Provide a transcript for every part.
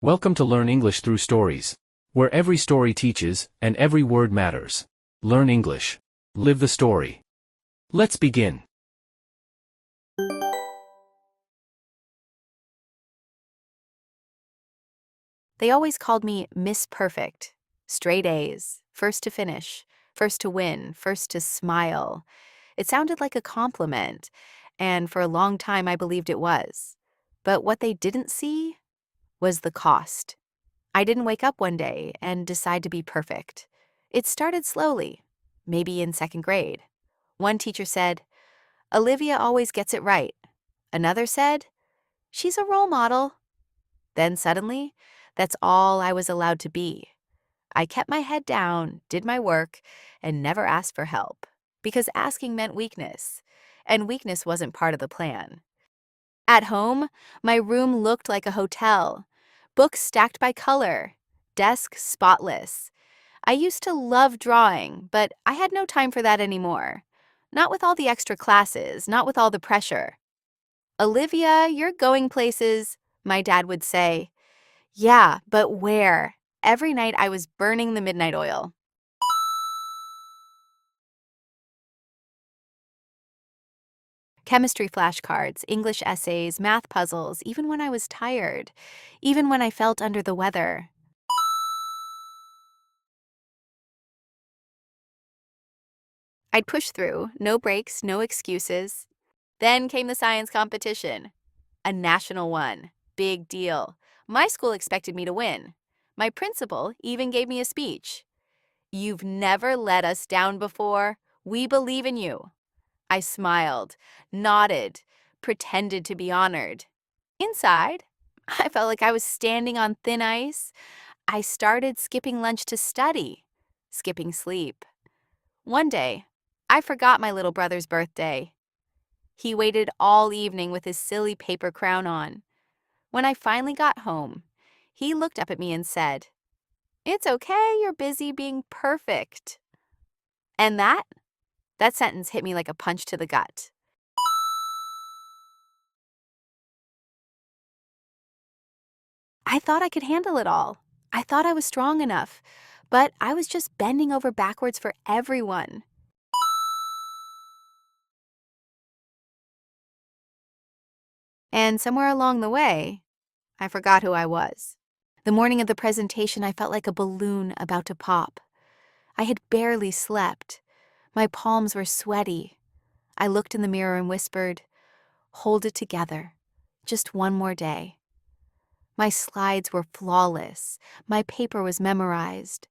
Welcome to Learn English Through Stories, where every story teaches and every word matters. Learn English. Live the story. Let's begin. They always called me Miss Perfect. Straight A's, first to finish, first to win, first to smile. It sounded like a compliment, and for a long time I believed it was. But what they didn't see was the cost. I didn't wake up one day and decide to be perfect. It started slowly, maybe in second grade. One teacher said, "Olivia always gets it right." Another said, "She's a role model." Then suddenly, that's all I was allowed to be. I kept my head down, did my work, and never asked for help, because asking meant weakness, and weakness wasn't part of the plan. At home, my room looked like a hotel. Books stacked by color, desk spotless. I used to love drawing, but I had no time for that anymore. Not with all the extra classes, not with all the pressure. "Olivia, you're going places," my dad would say. Yeah, but where? Every night I was burning the midnight oil. Chemistry flashcards, English essays, math puzzles, even when I was tired, even when I felt under the weather. I'd push through, no breaks, no excuses. Then came the science competition. A national one. Big deal. My school expected me to win. My principal even gave me a speech. "You've never let us down before. We believe in you." I smiled, nodded, pretended to be honored. Inside, I felt like I was standing on thin ice. I started skipping lunch to study, skipping sleep. One day, I forgot my little brother's birthday. He waited all evening with his silly paper crown on. When I finally got home, he looked up at me and said, "It's okay, you're busy being perfect." And that sentence hit me like a punch to the gut. I thought I could handle it all. I thought I was strong enough, but I was just bending over backwards for everyone. And somewhere along the way, I forgot who I was. The morning of the presentation, I felt like a balloon about to pop. I had barely slept. My palms were sweaty. I looked in the mirror and whispered, "Hold it together. Just one more day." My slides were flawless. My paper was memorized.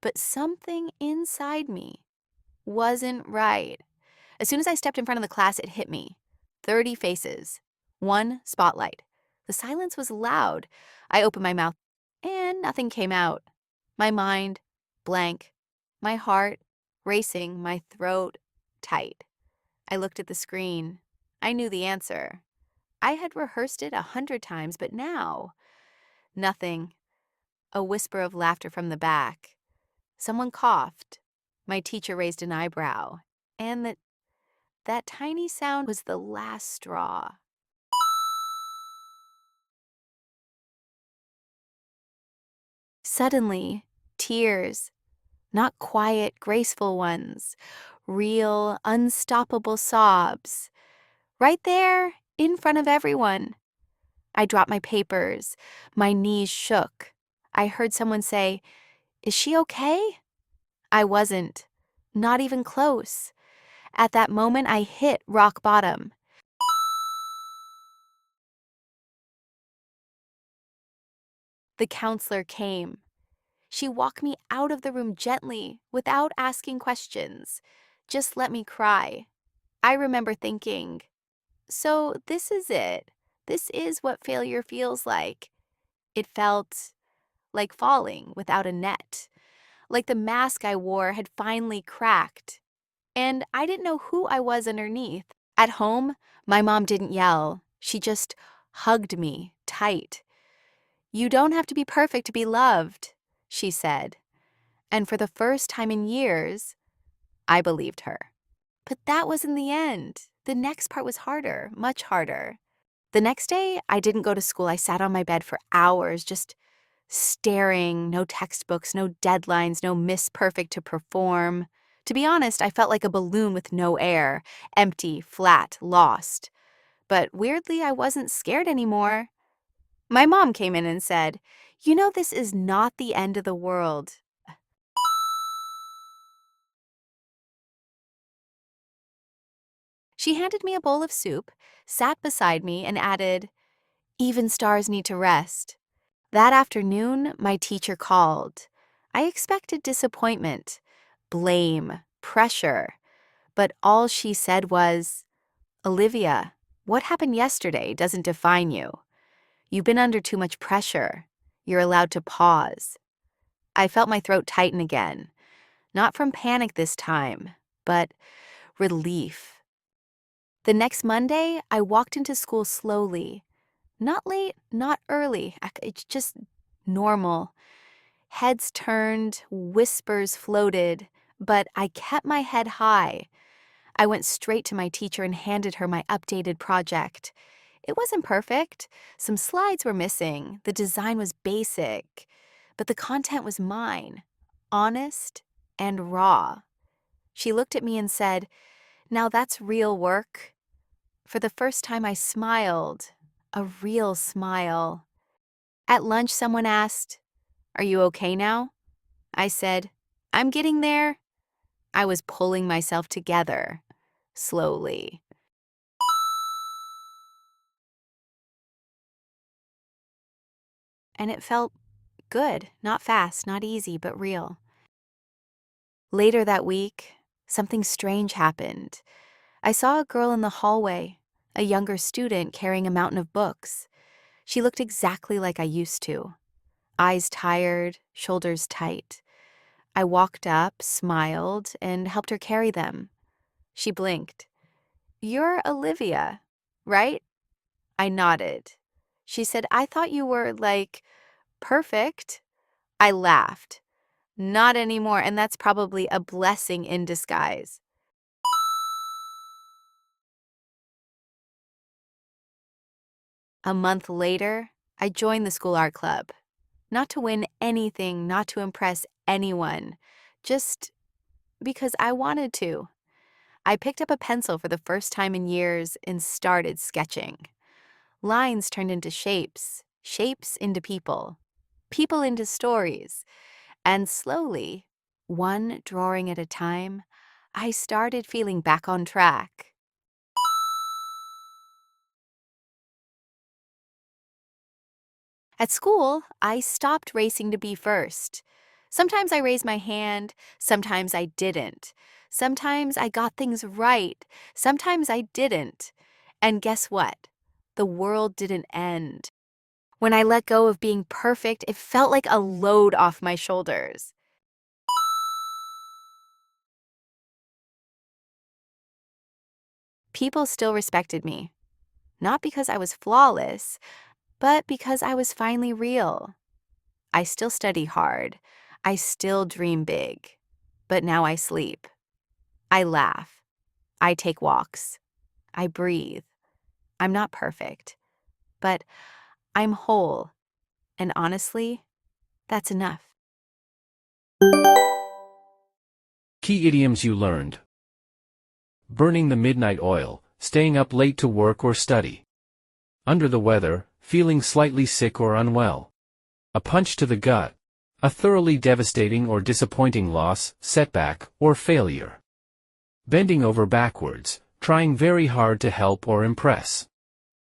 But something inside me wasn't right. As soon as I stepped in front of the class, it hit me. 30 faces. One spotlight. The silence was loud. I opened my mouth, and nothing came out. My mind, blank. My heart, racing. My throat, tight. I looked at the screen. I knew the answer. I had rehearsed it 100 times, but now, nothing. A whisper of laughter from the back. Someone coughed. My teacher raised an eyebrow. And that tiny sound was the last straw. Suddenly, tears. Not quiet, graceful ones. Real, unstoppable sobs. Right there, in front of everyone. I dropped my papers. My knees shook. I heard someone say, "Is she okay?" I wasn't. Not even close. At that moment, I hit rock bottom. The counselor came. She walked me out of the room gently, without asking questions. Just let me cry. I remember thinking, so this is it. This is what failure feels like. It felt like falling without a net. Like the mask I wore had finally cracked. And I didn't know who I was underneath. At home, my mom didn't yell. She just hugged me tight. "You don't have to be perfect to be loved," she said. And for the first time in years, I believed her. But that wasn't the end. The next part was harder, much harder. The next day, I didn't go to school. I sat on my bed for hours, just Staring, no textbooks, no deadlines, no Miss Perfect to perform. To be honest, I felt like a balloon with no air, empty, flat, lost. But weirdly, I wasn't scared anymore. My mom came in and said, "You know, this is not the end of the world." She handed me a bowl of soup, sat beside me, and added, "Even stars need to rest." That afternoon, my teacher called. I expected disappointment, blame, pressure, but all she said was, "Olivia, what happened yesterday doesn't define you. You've been under too much pressure. You're allowed to pause." I felt my throat tighten again, not from panic this time, but relief. The next Monday, I walked into school slowly. Not late, not early. It's just normal. Heads turned, whispers floated, but I kept my head high. I went straight to my teacher and handed her my updated project. It wasn't perfect. Some slides were missing. The design was basic, but the content was mine, honest and raw. She looked at me and said, "Now that's real work." For the first time, I smiled, a real smile. At lunch, someone asked, "Are you okay now?" I said, "I'm getting there." I was pulling myself together, slowly. And it felt good, not fast, not easy, but real. Later that week, something strange happened. I saw a girl in the hallway, a younger student carrying a mountain of books. She looked exactly like I used to. Eyes tired, shoulders tight. I walked up, smiled, and helped her carry them. She blinked. "You're Olivia, right?" I nodded. She said, "I thought you were, like, perfect." I laughed. "Not anymore, and that's probably a blessing in disguise." A month later, I joined the school art club. Not to win anything, not to impress anyone, just because I wanted to. I picked up a pencil for the first time in years and started sketching. Lines turned into shapes, shapes into people, people into stories, and slowly, one drawing at a time, I started feeling back on track. At school, I stopped racing to be first. Sometimes I raised my hand, sometimes I didn't. Sometimes I got things right, sometimes I didn't. And guess what? The world didn't end. When I let go of being perfect, it felt like a load off my shoulders. People still respected me, not because I was flawless, but because I was finally real. I still study hard. I still dream big. But now I sleep. I laugh. I take walks. I breathe. I'm not perfect, but I'm whole. And honestly, that's enough. Key idioms you learned. Burning the midnight oil, staying up late to work or study. Under the weather, feeling slightly sick or unwell. A punch to the gut. A thoroughly devastating or disappointing loss, setback, or failure. Bending over backwards, trying very hard to help or impress.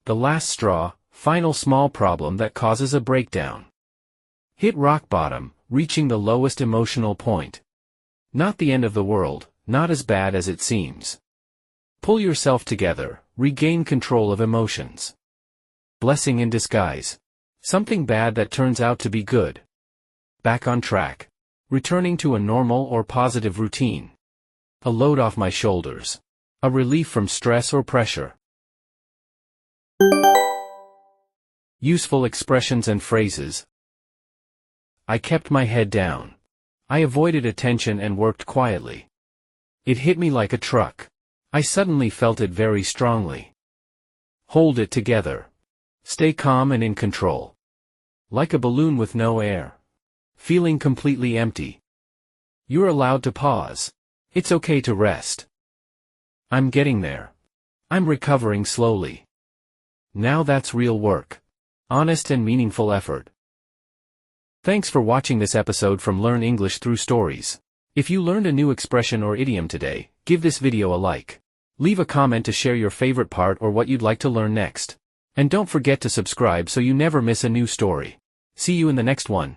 The last straw, final small problem that causes a breakdown. Hit rock bottom, reaching the lowest emotional point. Not the end of the world, not as bad as it seems. Pull yourself together, regain control of emotions. Blessing in disguise. Something bad that turns out to be good. Back on track. Returning to a normal or positive routine. A load off my shoulders. A relief from stress or pressure. Useful expressions and phrases. I kept my head down. I avoided attention and worked quietly. It hit me like a truck. I suddenly felt it very strongly. Hold it together. Stay calm and in control. Like a balloon with no air. Feeling completely empty. You're allowed to pause. It's okay to rest. I'm getting there. I'm recovering slowly. Now that's real work. Honest and meaningful effort. Thanks for watching this episode from Learn English Through Stories. If you learned a new expression or idiom today, give this video a like. Leave a comment to share your favorite part or what you'd like to learn next. And don't forget to subscribe so you never miss a new story. See you in the next one.